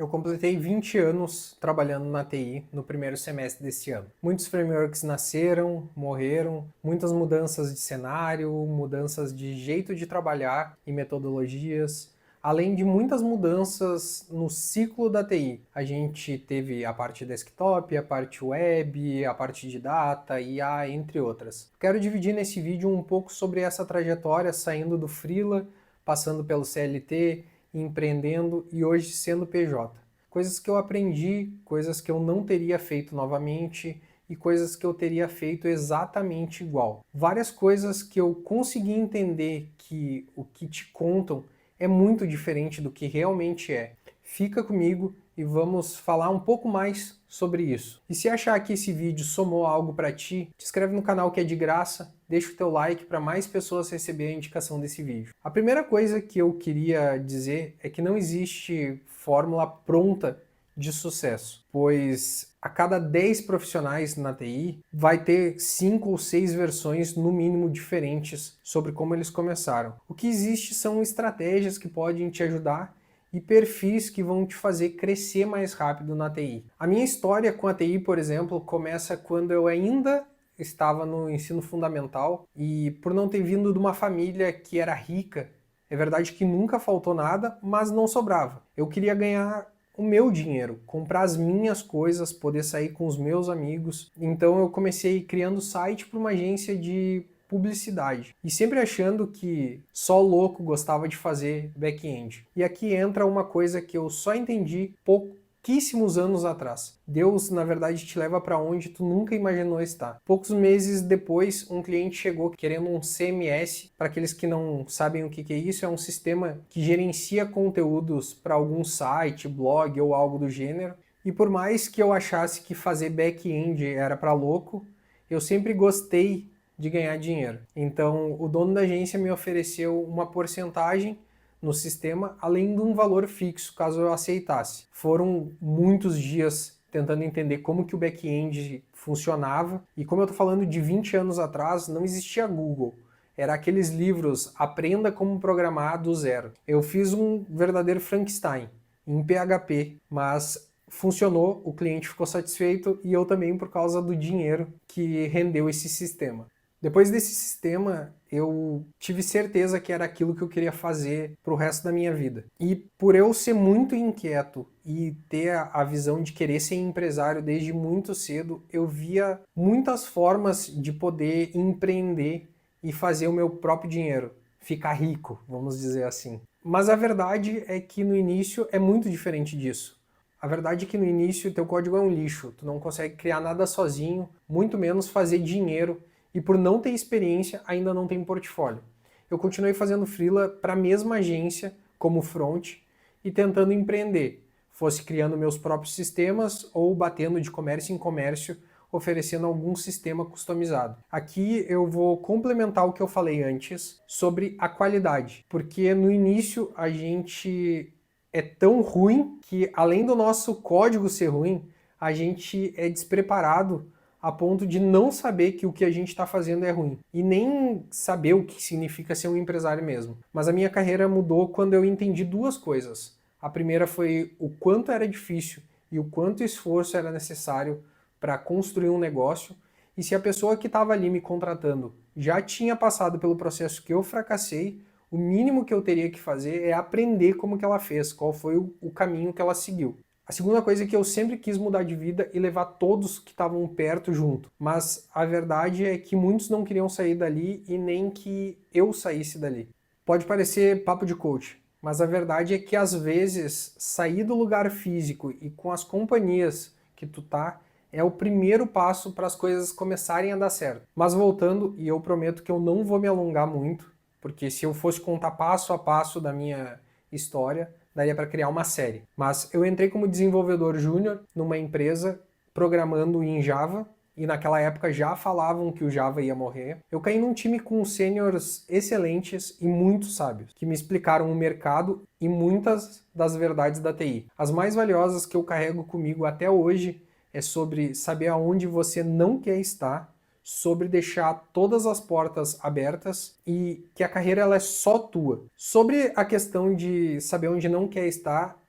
Eu completei 20 anos trabalhando na TI no primeiro semestre deste ano. Muitos frameworks nasceram, morreram, muitas mudanças de cenário, mudanças de jeito de trabalhar e metodologias, além de muitas mudanças no ciclo da TI. A gente teve a parte desktop, a parte web, a parte de data, IA, entre outras. Quero dividir nesse vídeo um pouco sobre essa trajetória saindo do freela, passando pelo CLT, empreendendo e hoje sendo PJ. Coisas que eu aprendi, coisas que eu não teria feito novamente e coisas que eu teria feito exatamente igual. Várias coisas que eu consegui entender que o que te contam é muito diferente do que realmente é. Fica comigo e vamos falar um pouco mais sobre isso. E se achar que esse vídeo somou algo para ti, te inscreve no canal que é de graça, deixa o teu like para mais pessoas receberem a indicação desse vídeo. A primeira coisa que eu queria dizer é que não existe fórmula pronta de sucesso, pois a cada 10 profissionais na TI vai ter 5 ou 6 versões no mínimo diferentes sobre como eles começaram. O que existe são estratégias que podem te ajudar e perfis que vão te fazer crescer mais rápido na TI. A minha história com a TI, por exemplo, começa quando eu ainda estava no ensino fundamental e por não ter vindo de uma família que era rica, é verdade que nunca faltou nada, mas não sobrava. Eu queria ganhar o meu dinheiro, comprar as minhas coisas, poder sair com os meus amigos. Então eu comecei criando site para uma agência de publicidade. E sempre achando que só louco gostava de fazer back-end. E aqui entra uma coisa que eu só entendi pouquíssimos anos atrás. Deus, na verdade, te leva para onde tu nunca imaginou estar. Poucos meses depois, um cliente chegou querendo um CMS. Para aqueles que não sabem o que é isso, é um sistema que gerencia conteúdos para algum site, blog ou algo do gênero. E por mais que eu achasse que fazer back-end era para louco, eu sempre gostei de ganhar dinheiro. Então, o dono da agência me ofereceu uma porcentagem no sistema, além de um valor fixo, caso eu aceitasse. Foram muitos dias tentando entender como que o back-end funcionava, e como eu estou falando de 20 anos atrás, não existia Google. Era aqueles livros Aprenda como programar do zero. Eu fiz um verdadeiro Frankenstein em PHP, mas funcionou, o cliente ficou satisfeito e eu também por causa do dinheiro que rendeu esse sistema. Depois desse sistema, eu tive certeza que era aquilo que eu queria fazer para o resto da minha vida. E por eu ser muito inquieto e ter a visão de querer ser empresário desde muito cedo, eu via muitas formas de poder empreender e fazer o meu próprio dinheiro, ficar rico, vamos dizer assim. Mas a verdade é que no início é muito diferente disso. A verdade é que no início teu código é um lixo, tu não consegue criar nada sozinho, muito menos fazer dinheiro, e por não ter experiência ainda não tem portfólio. Eu continuei fazendo freela para a mesma agência como front e tentando empreender, fosse criando meus próprios sistemas ou batendo de comércio em comércio, oferecendo algum sistema customizado. Aqui eu vou complementar o que eu falei antes sobre a qualidade, porque no início a gente é tão ruim que, além do nosso código ser ruim, a gente é despreparado a ponto de não saber que o que a gente está fazendo é ruim. E nem saber o que significa ser um empresário mesmo. Mas a minha carreira mudou quando eu entendi duas coisas. A primeira foi o quanto era difícil e o quanto esforço era necessário para construir um negócio. E se a pessoa que estava ali me contratando já tinha passado pelo processo que eu fracassei, o mínimo que eu teria que fazer é aprender como que ela fez, qual foi o caminho que ela seguiu. A segunda coisa é que eu sempre quis mudar de vida e levar todos que estavam perto junto. Mas a verdade é que muitos não queriam sair dali e nem que eu saísse dali. Pode parecer papo de coach, mas a verdade é que às vezes sair do lugar físico e com as companhias que tu tá é o primeiro passo para as coisas começarem a dar certo. Mas voltando, e eu prometo que eu não vou me alongar muito, porque se eu fosse contar passo a passo da minha história, daria para criar uma série. Mas eu entrei como desenvolvedor júnior numa empresa programando em Java, e naquela época já falavam que o Java ia morrer. Eu caí num time com sêniores excelentes e muito sábios, que me explicaram o mercado e muitas das verdades da TI. As mais valiosas que eu carrego comigo até hoje é sobre saber aonde você não quer estar, sobre deixar todas as portas abertas e que a carreira ela é só tua. Sobre a questão de saber onde não quer estar,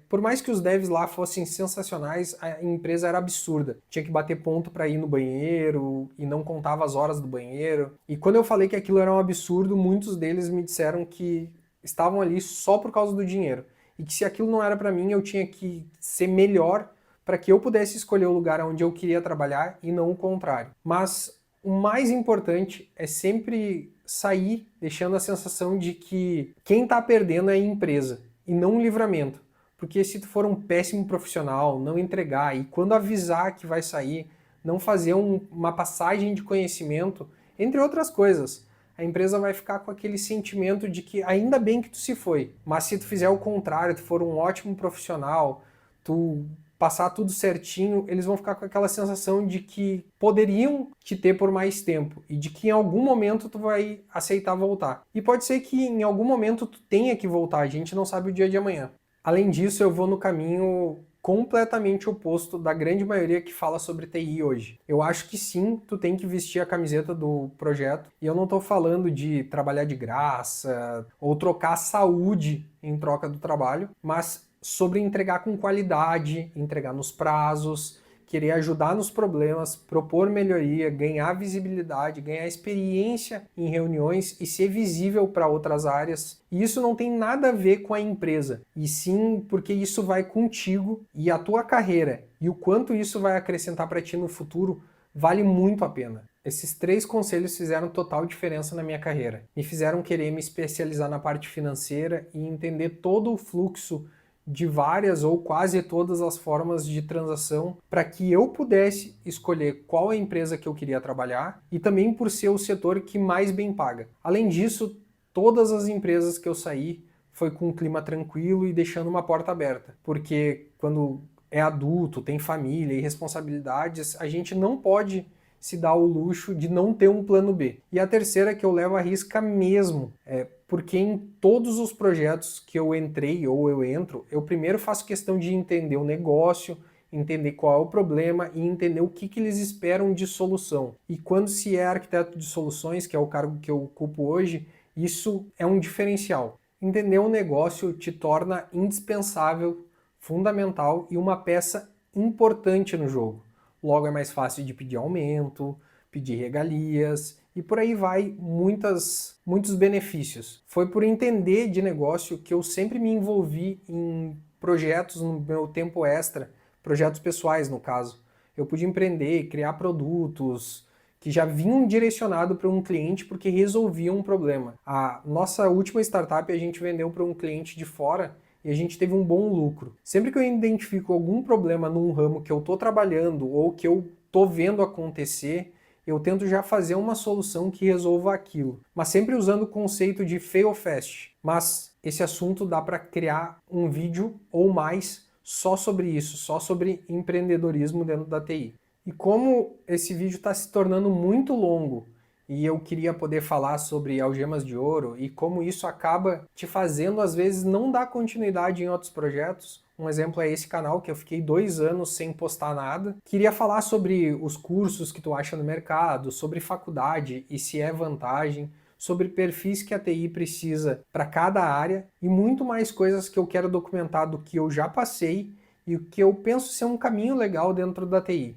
por mais que os devs lá fossem sensacionais, a empresa era absurda. Tinha que bater ponto para ir no banheiro e não contava as horas do banheiro. E quando eu falei que aquilo era um absurdo, muitos deles me disseram que estavam ali só por causa do dinheiro. E que se aquilo não era para mim, eu tinha que ser melhor para que eu pudesse escolher o lugar onde eu queria trabalhar e não o contrário. Mas o mais importante é sempre sair deixando a sensação de que quem está perdendo é a empresa e não o livramento. Porque se tu for um péssimo profissional, não entregar e quando avisar que vai sair, não fazer uma passagem de conhecimento, entre outras coisas, a empresa vai ficar com aquele sentimento de que ainda bem que tu se foi, mas se tu fizer o contrário, tu for um ótimo profissional, tu passar tudo certinho, eles vão ficar com aquela sensação de que poderiam te ter por mais tempo e de que em algum momento tu vai aceitar voltar. E pode ser que em algum momento tu tenha que voltar, a gente não sabe o dia de amanhã. Além disso, eu vou no caminho completamente oposto da grande maioria que fala sobre TI hoje. Eu acho que sim, tu tem que vestir a camiseta do projeto, e eu não estou falando de trabalhar de graça ou trocar a saúde em troca do trabalho, mas sobre entregar com qualidade, entregar nos prazos, querer ajudar nos problemas, propor melhoria, ganhar visibilidade, ganhar experiência em reuniões e ser visível para outras áreas. E isso não tem nada a ver com a empresa, e sim porque isso vai contigo e a tua carreira, e o quanto isso vai acrescentar para ti no futuro vale muito a pena. Esses 3 conselhos fizeram total diferença na minha carreira. Me fizeram querer me especializar na parte financeira e entender todo o fluxo de várias ou quase todas as formas de transação para que eu pudesse escolher qual a empresa que eu queria trabalhar e também por ser o setor que mais bem paga. Além disso, todas as empresas que eu saí foi com um clima tranquilo e deixando uma porta aberta, porque quando é adulto, tem família e responsabilidades, a gente não pode se dar o luxo de não ter um plano B. E a terceira que eu levo à risca mesmo, porque em todos os projetos que eu entrei ou eu entro, eu primeiro faço questão de entender o negócio, entender qual é o problema e entender o que eles esperam de solução. E quando se é arquiteto de soluções, que é o cargo que eu ocupo hoje, isso é um diferencial. Entender o negócio te torna indispensável, fundamental e uma peça importante no jogo. Logo é mais fácil de pedir aumento, pedir regalias e por aí vai muitos benefícios. Foi por entender de negócio que eu sempre me envolvi em projetos no meu tempo extra, projetos pessoais no caso. Eu pude empreender, criar produtos que já vinham direcionado para um cliente porque resolviam um problema. A nossa última startup a gente vendeu para um cliente de fora e a gente teve um bom lucro. Sempre que eu identifico algum problema num ramo que eu estou trabalhando ou que eu estou vendo acontecer, eu tento já fazer uma solução que resolva aquilo, mas sempre usando o conceito de fail fast. Mas esse assunto dá para criar um vídeo ou mais só sobre isso, só sobre empreendedorismo dentro da TI. E como esse vídeo está se tornando muito longo e eu queria poder falar sobre algemas de ouro e como isso acaba te fazendo, às vezes, não dar continuidade em outros projetos. Um exemplo é esse canal, que eu fiquei 2 anos sem postar nada. Queria falar sobre os cursos que tu acha no mercado, sobre faculdade e se é vantagem, sobre perfis que a TI precisa para cada área e muito mais coisas que eu quero documentar do que eu já passei e o que eu penso ser um caminho legal dentro da TI.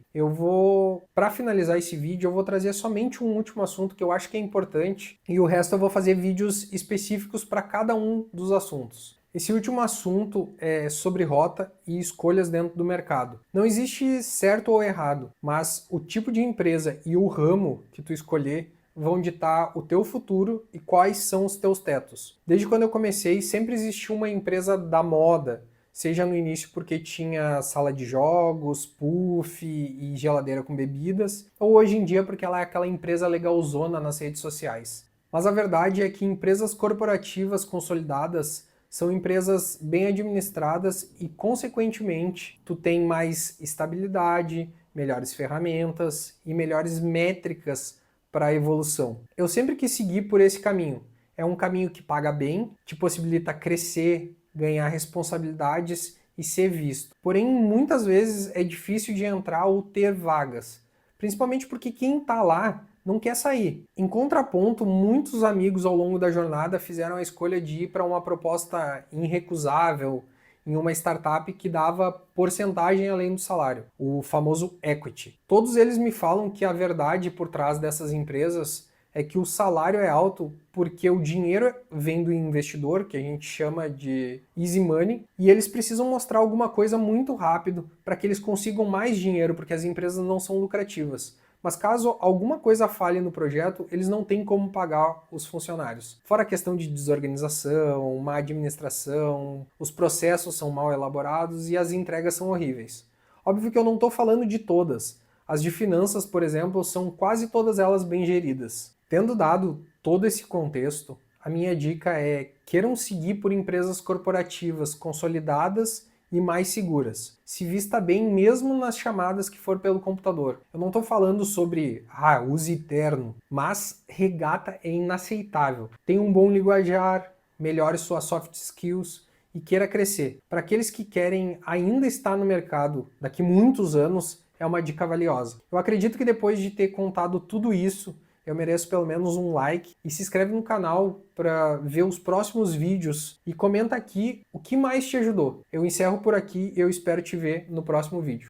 Para finalizar esse vídeo, eu vou trazer somente um último assunto que eu acho que é importante e o resto eu vou fazer vídeos específicos para cada um dos assuntos. Esse último assunto é sobre rota e escolhas dentro do mercado. Não existe certo ou errado, mas o tipo de empresa e o ramo que tu escolher vão ditar o teu futuro e quais são os teus tetos. Desde quando eu comecei, sempre existiu uma empresa da moda, seja no início porque tinha sala de jogos, puff e geladeira com bebidas, ou hoje em dia porque ela é aquela empresa legalzona nas redes sociais. Mas a verdade é que empresas corporativas consolidadas são empresas bem administradas e, consequentemente, tu tem mais estabilidade, melhores ferramentas e melhores métricas para a evolução. Eu sempre quis seguir por esse caminho. É um caminho que paga bem, te possibilita crescer, ganhar responsabilidades e ser visto. Porém, muitas vezes é difícil de entrar ou ter vagas, principalmente porque quem está lá não quer sair. Em contraponto, muitos amigos ao longo da jornada fizeram a escolha de ir para uma proposta irrecusável em uma startup que dava porcentagem além do salário, o famoso equity. Todos eles me falam que a verdade por trás dessas empresas é que o salário é alto porque o dinheiro vem do investidor, que a gente chama de easy money, e eles precisam mostrar alguma coisa muito rápido para que eles consigam mais dinheiro, porque as empresas não são lucrativas. Mas caso alguma coisa falhe no projeto, eles não têm como pagar os funcionários. Fora a questão de desorganização, má administração, os processos são mal elaborados e as entregas são horríveis. Óbvio que eu não estou falando de todas. As de finanças, por exemplo, são quase todas elas bem geridas. Tendo dado todo esse contexto, a minha dica é: queiram seguir por empresas corporativas consolidadas e mais seguras. Se vista bem mesmo nas chamadas que for pelo computador. Eu não estou falando sobre use terno, mas regata é inaceitável. Tenha um bom linguajar, melhore suas soft skills e queira crescer. Para aqueles que querem ainda estar no mercado daqui muitos anos, é uma dica valiosa. Eu acredito que depois de ter contado tudo isso, eu mereço pelo menos um like e se inscreve no canal para ver os próximos vídeos e comenta aqui o que mais te ajudou. Eu encerro por aqui e eu espero te ver no próximo vídeo.